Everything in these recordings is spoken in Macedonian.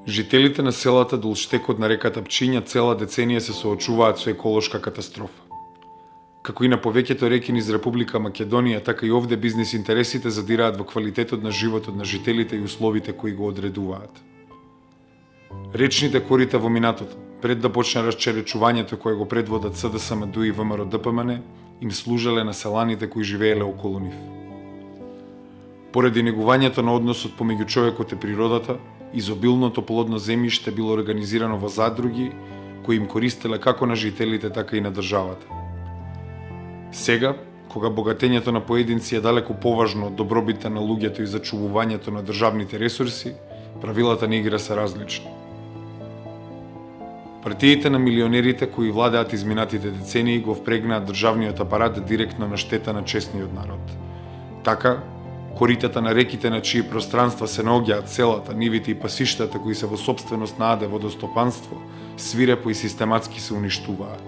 Жителите на селата долж текот на реката Пчиња цела деценија се соочуваат со еколошка катастрофа. Како и на повеќето реки низ Република Македонија, така и овде бизнис интересите задираат во квалитетот на животот на жителите и условите кои го одредуваат. Речните корита во минатото, пред да почне расчеречувањето кое го предводат СДСМ-ДУ и ВМРО-ДПМН, им служеле на селаните кои живееле околу нив. Поради негувањето на односот помеѓу човекот и природата, изобилното плодно земјиште било организирано во задруги, кои им користеле како на жителите, така и на државата. Сега, кога богатењето на поединци е далеку поважно од добробитта на луѓето и зачувувањето на државните ресурси, правилата на игра се различни. Партиите на милионерите кои владеат изминатите децении го впрегнаат државниот апарат директно на штета на честниот народ. Така, коритата на реките на чии пространства се наоѓаат селата, нивите и пасиштата кои се во сопственост на АД водостопанство, свирепо и систематски се уништуваат.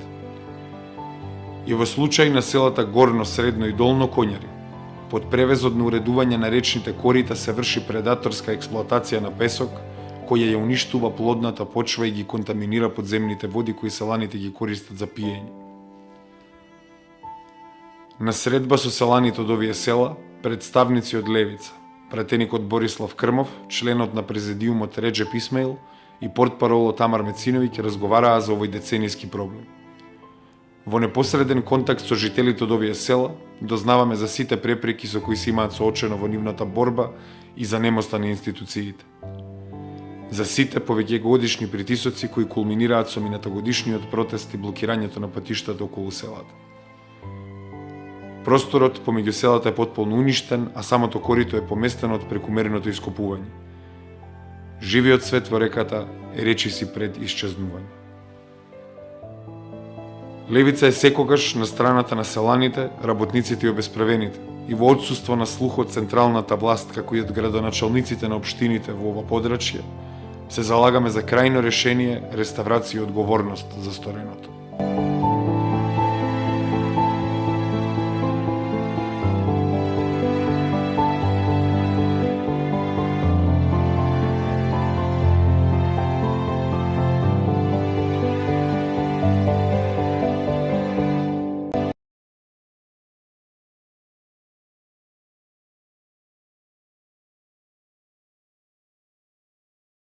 И во случај на селата Горно, Средно и Долно Коњари, под превезот на уредување на речните корита се врши предаторска експлоатација на песок, која ја уништува плодната почва и ги контаминира подземните води кои селаните ги користат за пиење. На средба со селаните од овие села, представници од Левица, пратеникот Борислав Крмов, членот на президиумот Реджеп Исмаил и портпаролот Амар Мециновиќ разговараа за овој деценијски проблем. Во непосреден контакт со жителите од овие села, дознаваме за сите препреки со кои се имаат соочено во нивната борба и за немоста на институциите. За сите повеќегодишни притисоци кои кулминираат со минатогодишниот протест и блокирањето на патиштата околу селата. Просторот помеѓу селата е потполно уништен, а самото корито е поместено од прекумереното ископување. Живиот свет во реката е речиси пред исчезнување. Левица е секогаш на страната на селаните, работниците и обесправените, и во отсуство на слух од централната власт, како и од градоначалниците на општините во ова подрачје, се залагаме за крајно решение, реставрација и одговорност за стореното.